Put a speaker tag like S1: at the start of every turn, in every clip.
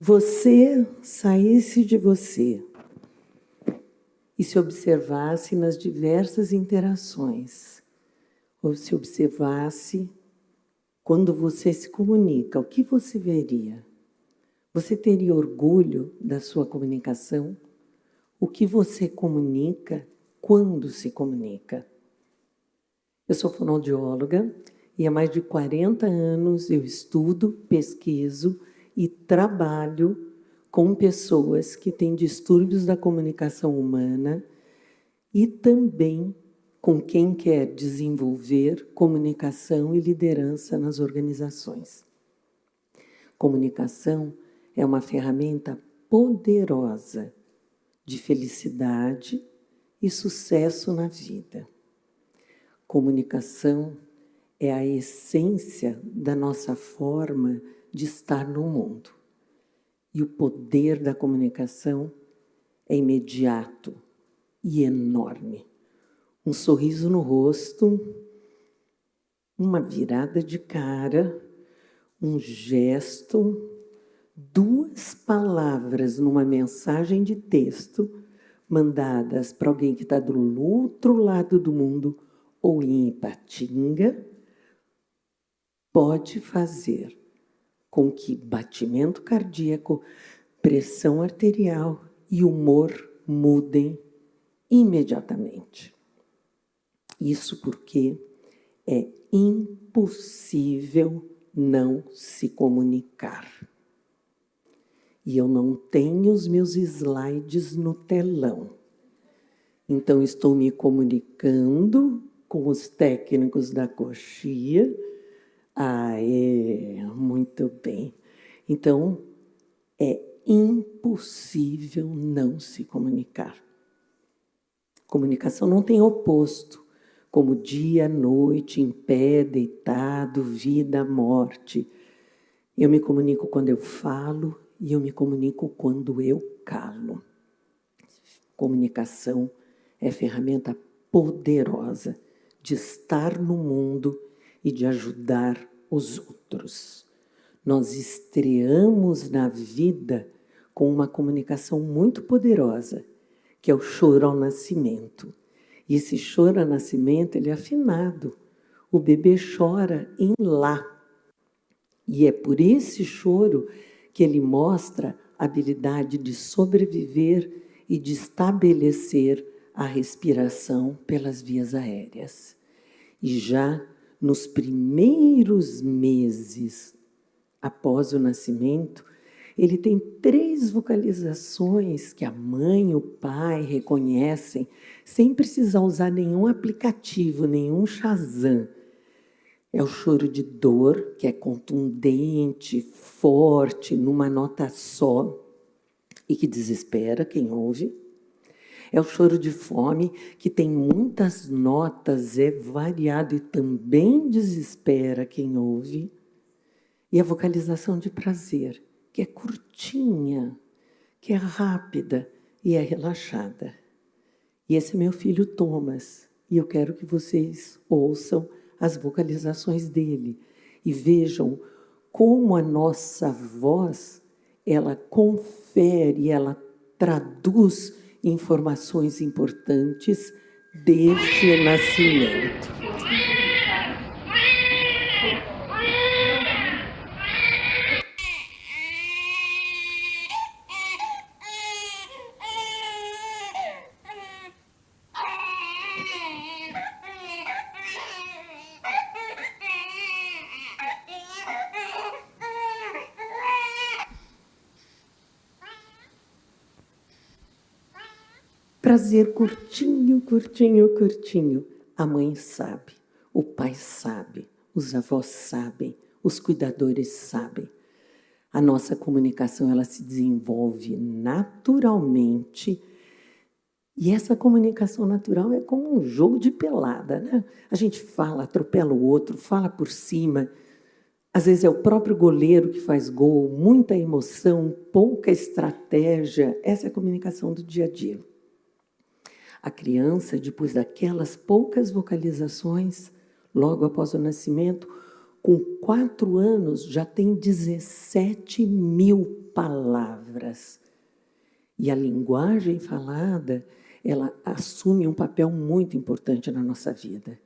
S1: você saísse de você e se observasse nas diversas interações, ou se observasse quando você se comunica, o que você veria? Você teria orgulho da sua comunicação? O que você comunica quando se comunica? Eu sou fonoaudióloga e há mais de 40 anos eu estudo, pesquiso e trabalho com pessoas que têm distúrbios da comunicação humana e também com quem quer desenvolver comunicação e liderança nas organizações. Comunicação é uma ferramenta poderosa de felicidade e sucesso na vida. Comunicação é a essência da nossa forma de estar no mundo. E o poder da comunicação é imediato e enorme. Um sorriso no rosto, uma virada de cara, um gesto, 2 palavras numa mensagem de texto mandadas para alguém que está do outro lado do mundo ou em Ipatinga, pode fazer com que batimento cardíaco, pressão arterial e humor mudem imediatamente. Isso porque é impossível não se comunicar. E eu não tenho os meus slides no telão. Então, estou me comunicando com os técnicos da coxia. Muito bem. Então, é impossível não se comunicar. Comunicação não tem oposto, como dia, noite, em pé, deitado, vida, morte. Eu me comunico quando eu falo e eu me comunico quando eu calo. Comunicação é ferramenta poderosa de estar no mundo e de ajudar os outros. Nós estreamos na vida com uma comunicação muito poderosa, que é o choro ao nascimento. E esse choro ao nascimento, ele é afinado. O bebê chora em lá. E é por esse choro que ele mostra a habilidade de sobreviver e de estabelecer a respiração pelas vias aéreas. E já nos primeiros meses após o nascimento, ele tem 3 vocalizações que a mãe e o pai reconhecem, sem precisar usar nenhum aplicativo, nenhum Shazam. É o choro de dor, que é contundente, forte, numa nota só, e que desespera quem ouve. É o choro de fome, que tem muitas notas, é variado e também desespera quem ouve. E a vocalização de prazer, que é curtinha, que é rápida e é relaxada. E esse é meu filho Thomas, e eu quero que vocês ouçam as vocalizações dele e vejam como a nossa voz, ela confere, ela traduz informações importantes desde o nascimento. Prazer curtinho, curtinho, curtinho. A mãe sabe, o pai sabe, os avós sabem, os cuidadores sabem. A nossa comunicação, ela se desenvolve naturalmente. E essa comunicação natural é como um jogo de pelada, né? A gente fala, atropela o outro, fala por cima. Às vezes é o próprio goleiro que faz gol, muita emoção, pouca estratégia. Essa é a comunicação do dia a dia. A criança, depois daquelas poucas vocalizações, logo após o nascimento, com 4 anos, já tem 17.000 palavras. E a linguagem falada, ela assume um papel muito importante na nossa vida.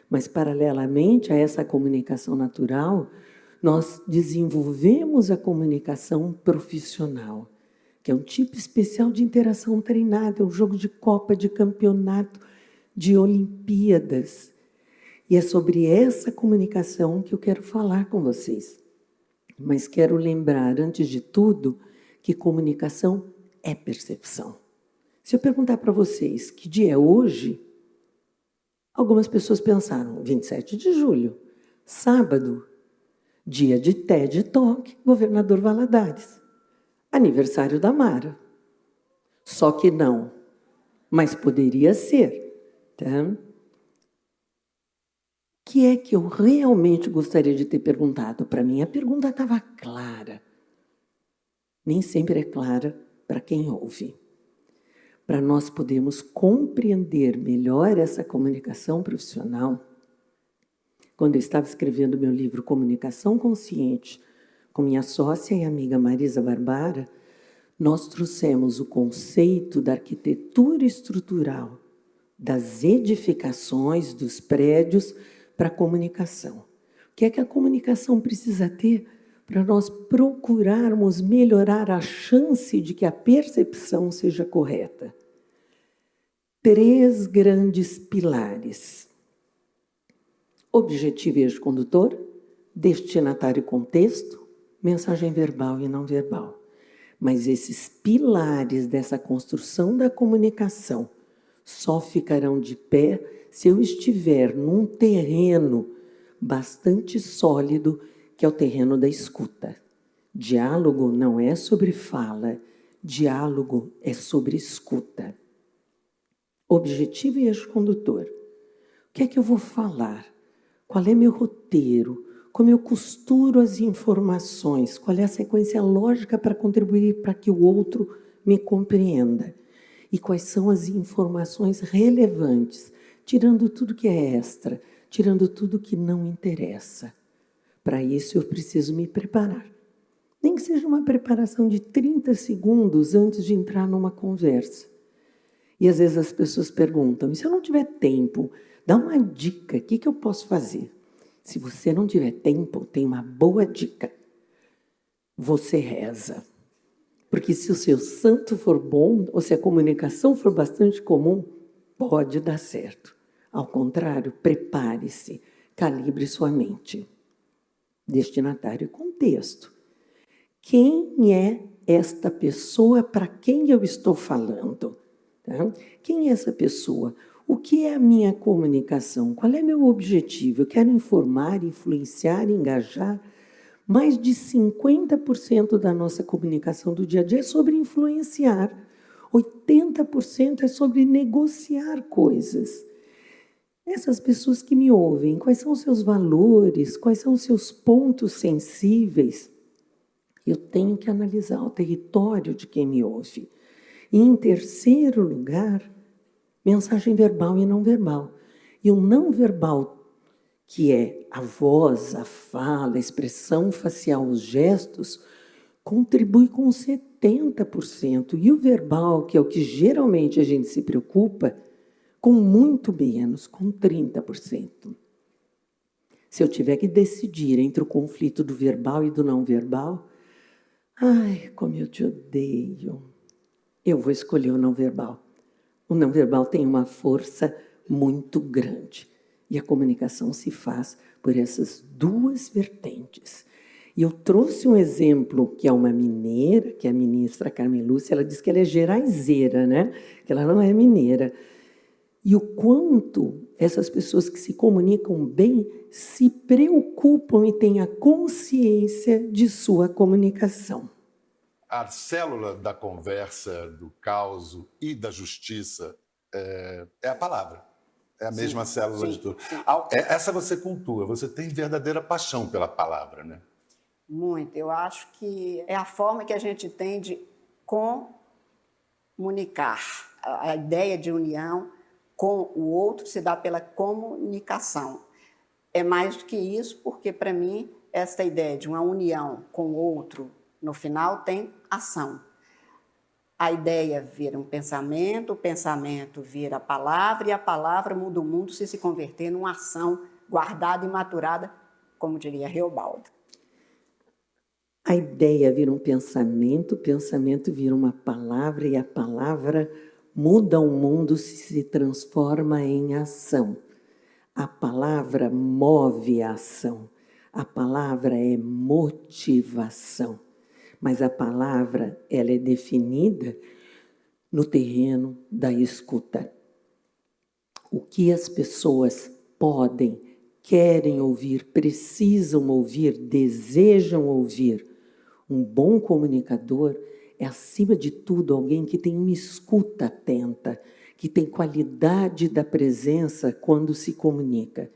S1: Mas, paralelamente a essa comunicação natural, nós desenvolvemos a comunicação profissional, que é um tipo especial de interação treinada, é um jogo de Copa, de campeonato, de Olimpíadas. E é sobre essa comunicação que eu quero falar com vocês. Mas quero lembrar, antes de tudo, que comunicação é percepção. Se eu perguntar para vocês que dia é hoje, algumas pessoas pensaram, 27 de julho, sábado, dia de TED Talk, Governador Valadares, aniversário da Mara. Só que não, mas poderia ser, tá? O que é que eu realmente gostaria de ter perguntado? Para mim, a pergunta estava clara. Nem sempre é clara para quem ouve. Para nós podermos compreender melhor essa comunicação profissional, quando eu estava escrevendo meu livro Comunicação Consciente, com minha sócia e amiga Marisa Barbara, nós trouxemos o conceito da arquitetura estrutural, das edificações, dos prédios, para a comunicação. O que é que a comunicação precisa ter para nós procurarmos melhorar a chance de que a percepção seja correta? 3 grandes pilares: objetivo e eixo condutor, destinatário e contexto, mensagem verbal e não verbal. Mas esses pilares dessa construção da comunicação só ficarão de pé se eu estiver num terreno bastante sólido, que é o terreno da escuta. Diálogo não é sobre fala, diálogo é sobre escuta. Objetivo e eixo condutor. O que é que eu vou falar? Qual é meu roteiro? Como eu costuro as informações? Qual é a sequência lógica para contribuir para que o outro me compreenda? E quais são as informações relevantes, tirando tudo que é extra, tirando tudo que não interessa. Para isso eu preciso me preparar. Nem que seja uma preparação de 30 segundos antes de entrar numa conversa. E às vezes as pessoas perguntam, e se eu não tiver tempo, dá uma dica, o que eu posso fazer? Se você não tiver tempo, tem uma boa dica. Você reza. Porque se o seu santo for bom, ou se a comunicação for bastante comum, pode dar certo. Ao contrário, prepare-se, calibre sua mente. Destinatário e contexto. Quem é esta pessoa para quem eu estou falando? Tá? Quem é essa pessoa? O que é a minha comunicação? Qual é meu objetivo? Eu quero informar, influenciar, engajar. Mais de 50% da nossa comunicação do dia a dia é sobre influenciar. 80% é sobre negociar coisas. Essas pessoas que me ouvem, quais são os seus valores? Quais são os seus pontos sensíveis? Eu tenho que analisar o território de quem me ouve. E, em terceiro lugar, mensagem verbal e não verbal. E o não verbal, que é a voz, a fala, a expressão facial, os gestos, contribui com 70%. E o verbal, que é o que geralmente a gente se preocupa, com muito menos, com 30%. Se eu tiver que decidir entre o conflito do verbal e do não verbal, ai, como eu te odeio, eu vou escolher o não verbal. O não verbal tem uma força muito grande. E a comunicação se faz por essas 2 vertentes. E eu trouxe um exemplo que é uma mineira, que é a ministra Carmen Lúcia, ela diz que ela é geraizeira, né? Que ela não é mineira. E o quanto essas pessoas que se comunicam bem se preocupam e têm a consciência de sua comunicação.
S2: A célula da conversa, do caos e da justiça é a palavra. É a mesma célula de tudo. Essa você cultua, você tem verdadeira paixão pela palavra, né?
S3: Muito. Eu acho que é a forma que a gente tem de comunicar. A ideia de união com o outro se dá pela comunicação. é mais do que isso, porque, para mim, esta ideia de uma união com o outro, no final, tem ação. A ideia vira um pensamento, o pensamento vira a palavra, e a palavra muda o mundo se converter numa ação guardada e maturada, como diria Reobaldo.
S1: A ideia vira um pensamento, o pensamento vira uma palavra, e a palavra muda o mundo se transforma em ação. A palavra move a ação. A palavra é motivação. Mas a palavra, ela é definida no terreno da escuta. O que as pessoas podem, querem ouvir, precisam ouvir, desejam ouvir. Um bom comunicador é, acima de tudo, alguém que tem uma escuta atenta, que tem qualidade da presença quando se comunica.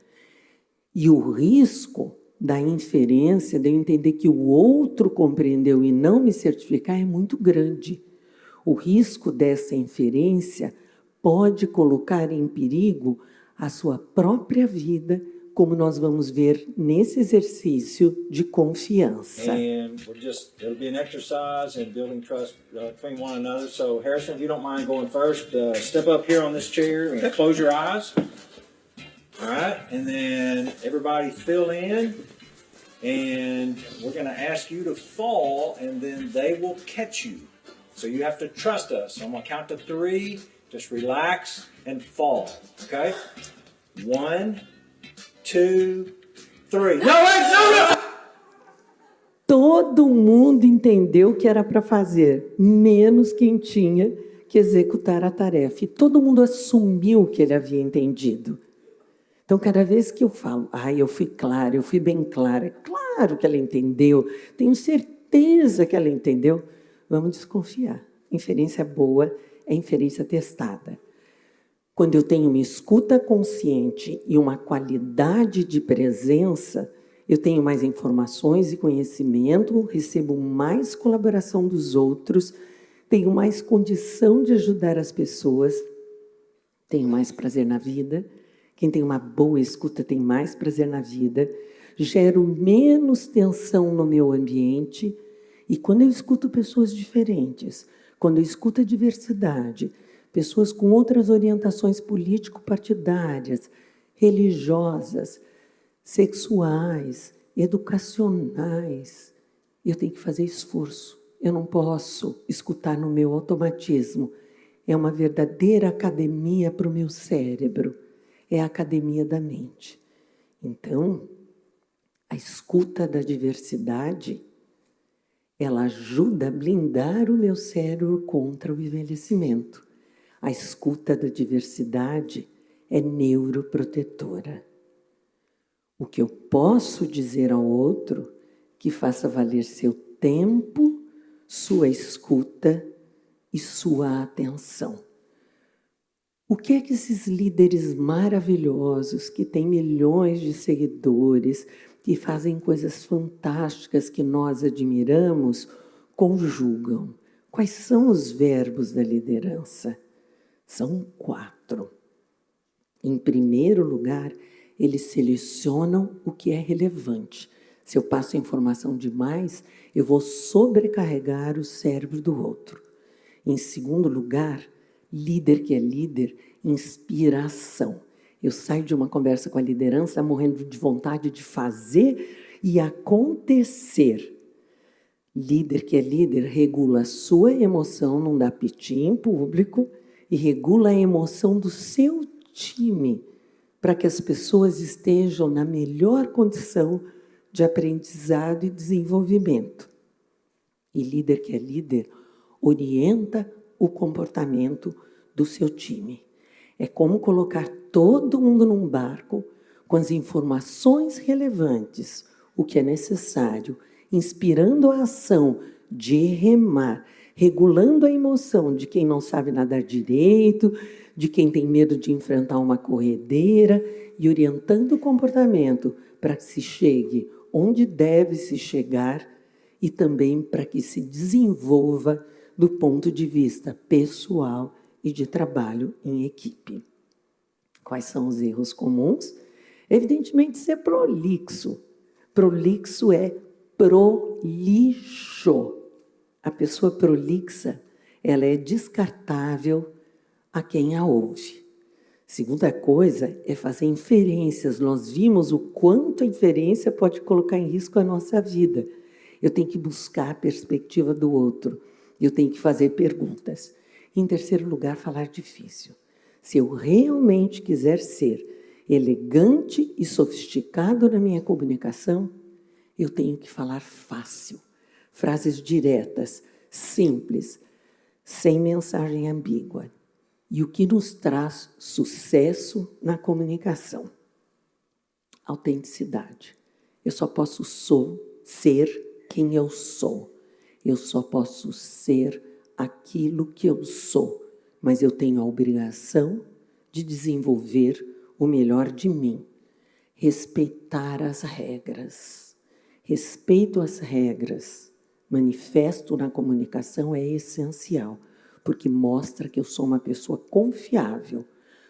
S1: E o risco da inferência, de eu entender que o outro compreendeu e não me certificar, é muito grande. O risco dessa inferência pode colocar em perigo a sua própria vida, como nós vamos ver nesse exercício de confiança.
S4: And it'll be an exercise in building trust between one another. So, Harrison, if you don't mind going first, step up here on this chair and close your eyes. All right, and then everybody fill in, and we're going to ask you to fall, and then they will catch you. So you have to trust us. So I'm going to count to 3, just relax and fall, okay? 1, 2, 3. No!
S1: Todo mundo entendeu o que era para fazer, menos quem tinha que executar a tarefa. E todo mundo assumiu que ele havia entendido. Então, cada vez que eu falo, eu fui clara, eu fui bem clara, claro que ela entendeu, tenho certeza que ela entendeu, vamos desconfiar. Inferência boa é inferência testada. Quando eu tenho uma escuta consciente e uma qualidade de presença, eu tenho mais informações e conhecimento, recebo mais colaboração dos outros, tenho mais condição de ajudar as pessoas, tenho mais prazer na vida. Quem tem uma boa escuta tem mais prazer na vida, gero menos tensão no meu ambiente. E quando eu escuto pessoas diferentes, quando eu escuto a diversidade, pessoas com outras orientações político-partidárias, religiosas, sexuais, educacionais, eu tenho que fazer esforço. Eu não posso escutar no meu automatismo. É uma verdadeira academia para o meu cérebro. É a academia da mente. Então, a escuta da diversidade, ela ajuda a blindar o meu cérebro contra o envelhecimento. A escuta da diversidade é neuroprotetora. O que eu posso dizer ao outro que faça valer seu tempo, sua escuta e sua atenção. O que é que esses líderes maravilhosos, que têm milhões de seguidores, que fazem coisas fantásticas que nós admiramos, conjugam? Quais são os verbos da liderança? São 4. Em primeiro lugar, eles selecionam o que é relevante. Se eu passo informação demais, eu vou sobrecarregar o cérebro do outro. Em segundo lugar, líder que é líder, inspira ação. Eu saio de uma conversa com a liderança morrendo de vontade de fazer e acontecer. Líder que é líder regula a sua emoção, não dá piti em público, e regula a emoção do seu time, para que as pessoas estejam na melhor condição de aprendizado e desenvolvimento. E líder que é líder orienta o comportamento do seu time. É como colocar todo mundo num barco com as informações relevantes, o que é necessário, inspirando a ação de remar, regulando a emoção de quem não sabe nadar direito, de quem tem medo de enfrentar uma corredeira e orientando o comportamento para que se chegue onde deve se chegar e também para que se desenvolva do ponto de vista pessoal e de trabalho em equipe. Quais são os erros comuns? Evidentemente, ser prolixo. Prolixo é prolixo. A pessoa prolixa, ela é descartável a quem a ouve. Segunda coisa é fazer inferências. Nós vimos o quanto a inferência pode colocar em risco a nossa vida. Eu tenho que buscar a perspectiva do outro. Eu tenho que fazer perguntas. Em terceiro lugar, falar difícil. Se eu realmente quiser ser elegante e sofisticado na minha comunicação, eu tenho que falar fácil. Frases diretas, simples, sem mensagem ambígua. E o que nos traz sucesso na comunicação? Autenticidade. Eu só posso ser quem eu sou. Eu só posso ser aquilo que eu sou. Mas eu tenho a obrigação de desenvolver o melhor de mim. Respeitar as regras. Respeito às regras. Manifesto na comunicação é essencial, porque mostra que eu sou uma pessoa confiável.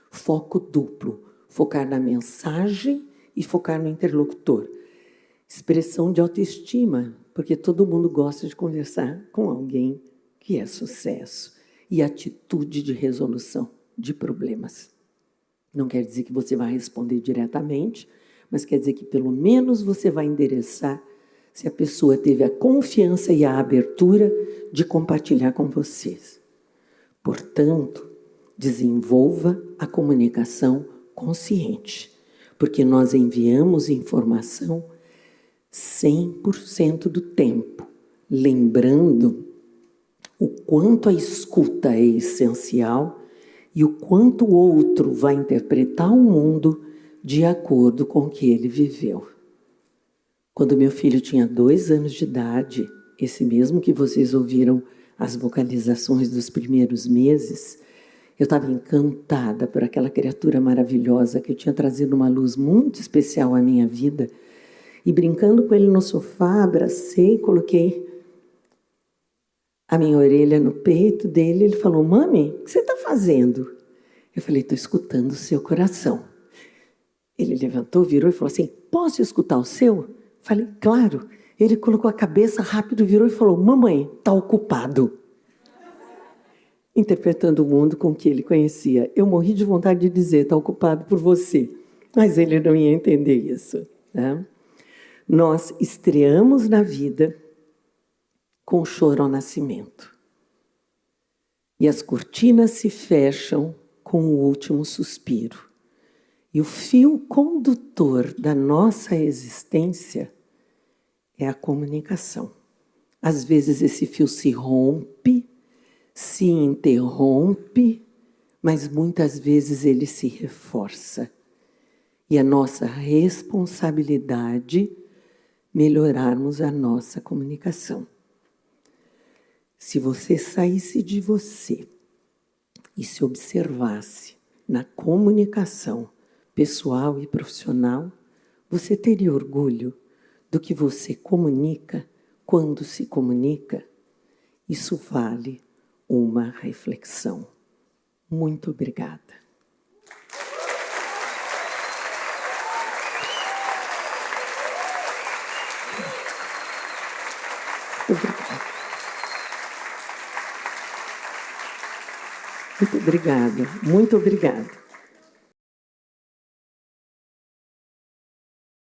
S1: Foco duplo, focar na mensagem e focar no interlocutor. Expressão de autoestima, porque todo mundo gosta de conversar com alguém que é sucesso. E atitude de resolução de problemas. Não quer dizer que você vai responder diretamente, mas quer dizer que pelo menos você vai endereçar se a pessoa teve a confiança e a abertura de compartilhar com vocês. Portanto, desenvolva a comunicação consciente, porque nós enviamos informação 100% do tempo, lembrando o quanto a escuta é essencial e o quanto o outro vai interpretar o mundo de acordo com o que ele viveu. Quando meu filho tinha 2 anos de idade, esse mesmo que vocês ouviram as vocalizações dos primeiros meses, eu estava encantada por aquela criatura maravilhosa que eu tinha trazido uma luz muito especial à minha vida. E brincando com ele no sofá, abracei, coloquei a minha orelha no peito dele. Ele falou: mami, o que você está fazendo? Eu falei: estou escutando o seu coração. Ele levantou, virou e falou assim: posso escutar o seu? Falei: claro. Ele colocou a cabeça rápido, virou e falou: mamãe, está ocupado. Interpretando o mundo com o que ele conhecia. Eu morri de vontade de dizer: está ocupado por você. Mas ele não ia entender isso, né? Nós estreamos na vida com choro ao nascimento. E as cortinas se fecham com o último suspiro. E o fio condutor da nossa existência é a comunicação. Às vezes esse fio se rompe, se interrompe, mas muitas vezes ele se reforça. E a nossa responsabilidade é melhorarmos a nossa comunicação. Se você saísse de você e se observasse na comunicação pessoal e profissional, você teria orgulho do que você comunica quando se comunica? Isso vale uma reflexão. Muito obrigada. Muito obrigada. Muito obrigada.